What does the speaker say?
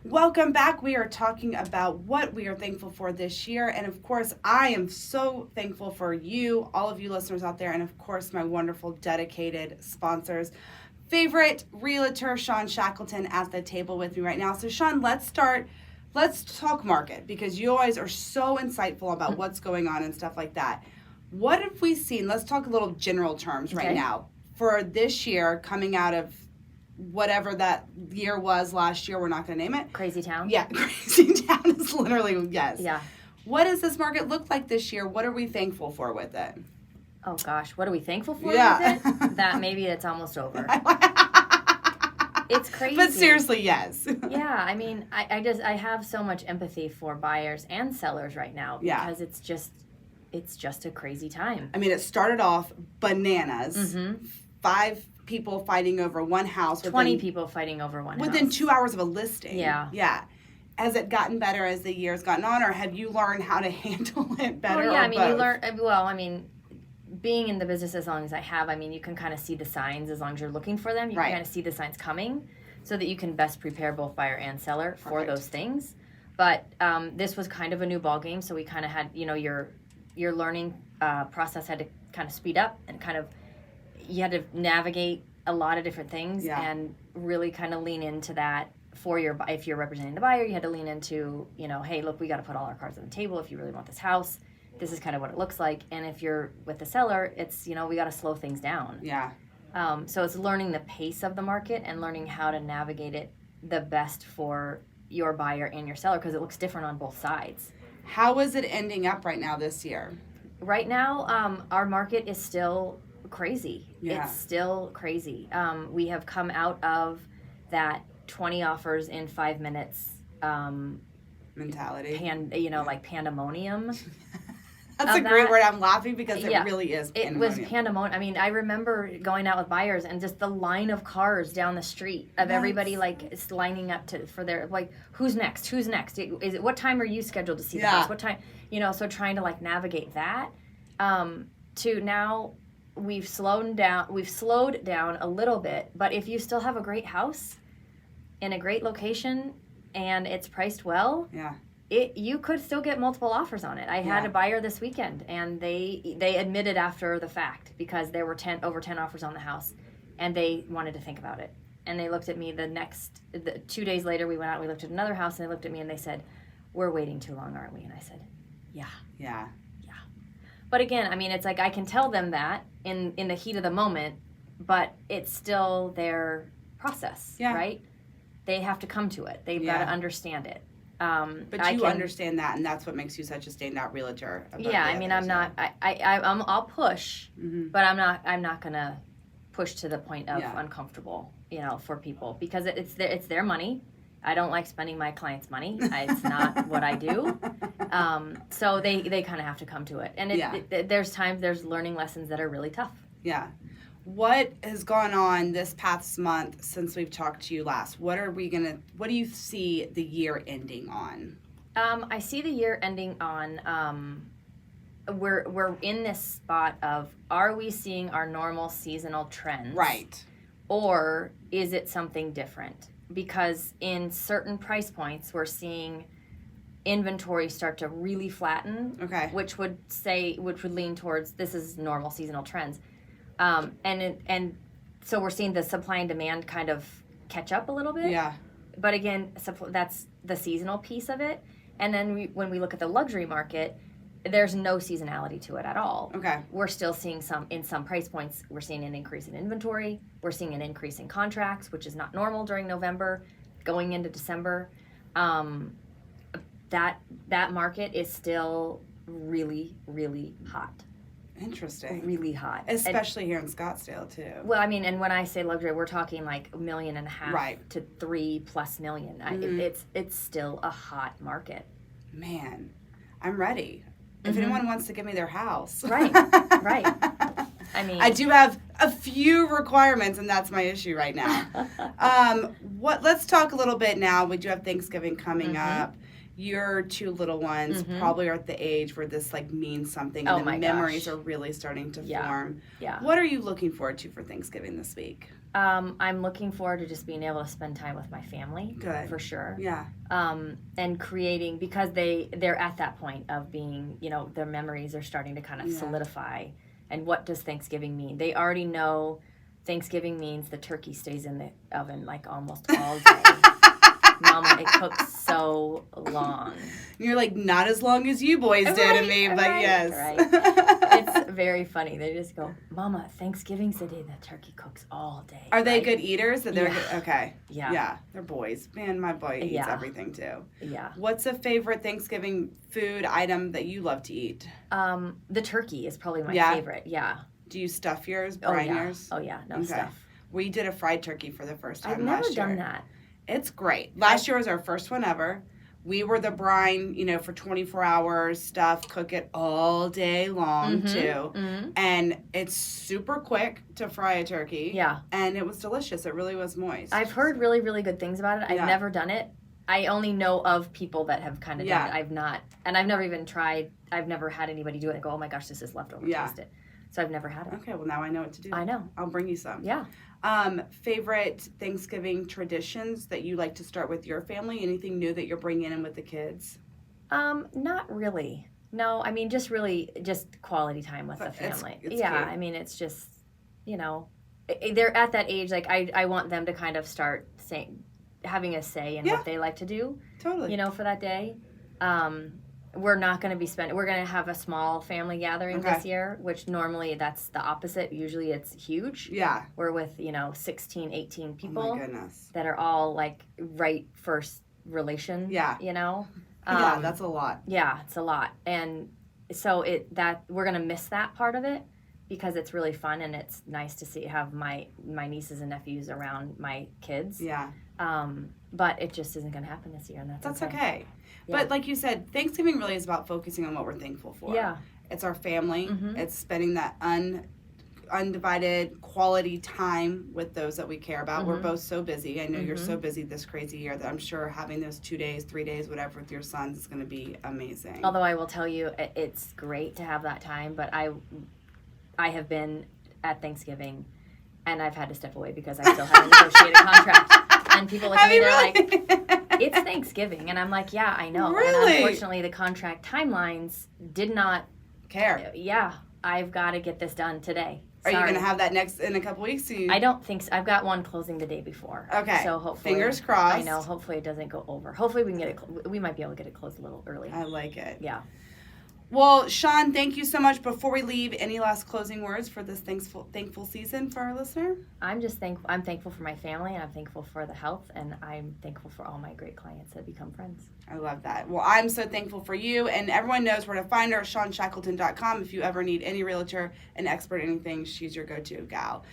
Welcome back. We are talking about what we are thankful for this year. And of course, I am so thankful for you, all of you listeners out there, and of course, my wonderful, dedicated sponsors. Favorite realtor, Shawn Shackelton, at the table with me right now. So, Shawn, let's talk market, because you always are so insightful about what's going on and stuff like that. What have we seen? Let's talk a little general terms right now. For this year, coming out of whatever that year was last year, we're not going to name it. Crazy town? Yeah, crazy town is literally, yes. Yeah. What does this market look like this year? What are we thankful for with it? Oh gosh, what are we thankful for with it? That maybe it's almost over. It's crazy. But seriously, yes. Yeah, I mean, I have so much empathy for buyers and sellers right now because it's just a crazy time. I mean, it started off bananas. Mm-hmm. 5 people fighting over one house. 20 people fighting over one house. Within 2 hours of a listing. Yeah. Yeah. Has it gotten better as the year's gotten on, or have you learned how to handle it better? Well, yeah, I mean, both? you learn, well, I mean, being in the business as long as I have, I mean, you can kind of see the signs as long as you're looking for them. You can kind of see the signs coming so that you can best prepare both buyer and seller for those things. But this was kind of a new ball game, so we kind of had, your learning process had to kind of speed up and kind of, you had to navigate a lot of different things and really kind of lean into that if you're representing the buyer, you had to lean into, hey, look, we got to put all our cards on the table if you really want this house. This is kind of what it looks like. And if you're with the seller, it's, we got to slow things down. Yeah. So it's learning the pace of the market and learning how to navigate it the best for your buyer and your seller, because it looks different on both sides. How is it ending up right now this year? Right now, our market is still crazy. Yeah. It's still crazy. We have come out of that 20 offers in 5 minutes mentality. Like pandemonium. That's a great word. I'm laughing because it really is pandemonium. It was pandemonium. I mean, I remember going out with buyers and just the line of cars down the street of everybody lining up for their, who's next? Who's next? What time are you scheduled to see the house? What time? So trying to navigate that to now. We've slowed down a little bit, but if you still have a great house in a great location and it's priced well, you could still get multiple offers on it. I had a buyer this weekend, and they admitted after the fact, because there were over 10 offers on the house, and they wanted to think about it. And they looked at me 2 days later, we went out, we looked at another house, and they looked at me and they said, "We're waiting too long, aren't we?" And I said, Yeah. But again, I mean, it's I can tell them that in the heat of the moment, but it's still their process, right? They have to come to it. They've got to understand it. But you understand that, and that's what makes you such a standout realtor. I mean, I'm not. I'll push, but I'm not gonna push to the point of uncomfortable, for people, because it's their money. I don't like spending my clients' money. It's not what I do. So they kind of have to come to it. And there's learning lessons that are really tough. Yeah. What has gone on this past month since we've talked to you last? What do you see the year ending on? I see the year ending on, we're in this spot of, are we seeing our normal seasonal trends? Right. Or is it something different? Because in certain price points, we're seeing inventory start to really flatten, which would lean towards this is normal seasonal trends, and so we're seeing the supply and demand kind of catch up a little bit. Yeah. But again, that's the seasonal piece of it, and then when we look at the luxury market, there's no seasonality to it at all. We're still seeing in some price points, we're seeing an increase in inventory. We're seeing an increase in contracts, which is not normal during November, going into December. That market is still really, really hot. Interesting. Really hot. Especially here in Scottsdale, too. Well, I mean, and when I say luxury, we're talking $1.5 million to $3+ million. It's still a hot market. Man, I'm ready. If anyone wants to give me their house. Right. I mean, I do have a few requirements, and that's my issue right now. Let's talk a little bit now. We do have Thanksgiving coming up. Your 2 little ones probably are at the age where this means something, and the memories are really starting to form. Yeah. What are you looking forward to for Thanksgiving this week? I'm looking forward to just being able to spend time with my family. Good. For sure. Yeah. And creating, because they're at that point of being, their memories are starting to kind of solidify. And what does Thanksgiving mean? They already know Thanksgiving means the turkey stays in the oven like almost all day. Mama, it cooks so long. You're like, not as long as you boys did to me, but yes. Right. It's very funny. They just go, Mama, Thanksgiving's the day the turkey cooks all day. Are they good eaters? That they're Yeah. Okay. Yeah. Yeah, they're boys. Man, my boy eats everything too. Yeah. What's a favorite Thanksgiving food item that you love to eat? The turkey is probably my favorite. Yeah. Do you stuff yours, brine yours? Oh yeah, no stuff. We did a fried turkey for the first time I've never last year. done that. It's great. Last year was our first one ever. We were the brine, for 24 hours, stuff, cook it all day long, too. Mm-hmm. And it's super quick to fry a turkey. Yeah. And it was delicious. It really was moist. I've heard really, really good things about it. I've never done it. I only know of people that have kind of done it. I've not, and I've never even tried. I've never had anybody do it and go, oh my gosh, this is leftover. Taste it. So I've never had it. Okay, well now I know what to do. I know. I'll bring you some. Yeah. Favorite Thanksgiving traditions that you like to start with your family? Anything new that you're bringing in with the kids? Not really. No, I mean, just quality time with the family. It's yeah, cute. I mean, it's just, they're at that age, like, I want them to kind of start having a say in what they like to do. Totally. For that day. We're not going to be we're going to have a small family gathering this year, which normally that's the opposite. Usually it's huge. Yeah. We're with, 16, 18 people. Oh my goodness. That are all like right first relation. Yeah. Yeah, that's a lot. Yeah, it's a lot. And so we're going to miss that part of it because it's really fun and it's nice to have my nieces and nephews around my kids. Yeah. But it just isn't going to happen this year, and that's okay. Yeah. But like you said, Thanksgiving really is about focusing on what we're thankful for. Yeah. It's our family. Mm-hmm. It's spending that undivided quality time with those that we care about. Mm-hmm. We're both so busy. I know you're so busy this crazy year that I'm sure having those 2 days, 3 days, whatever with your sons is going to be amazing. Although I will tell you, it's great to have that time, but I have been at Thanksgiving and I've had to step away because I still haven't negotiated a contract. And people look at me, they're like, it's Thanksgiving. And I'm like, yeah, I know. Really? And unfortunately, the contract timelines did not care. Yeah, I've got to get this done today. Are you going to have that in a couple weeks? I don't think so. I've got one closing the day before. Okay. So hopefully. Fingers crossed. I know. Hopefully it doesn't go over. Hopefully we can get it. We might be able to get it closed a little early. I like it. Yeah. Well, Shawn, thank you so much. Before we leave, any last closing words for this thankful season for our listener? I'm just thankful. I'm thankful for my family, and I'm thankful for the health, and I'm thankful for all my great clients that become friends. I love that. Well, I'm so thankful for you, and everyone knows where to find her, ShawnShackleton.com. If you ever need any realtor, an expert, anything, she's your go-to gal.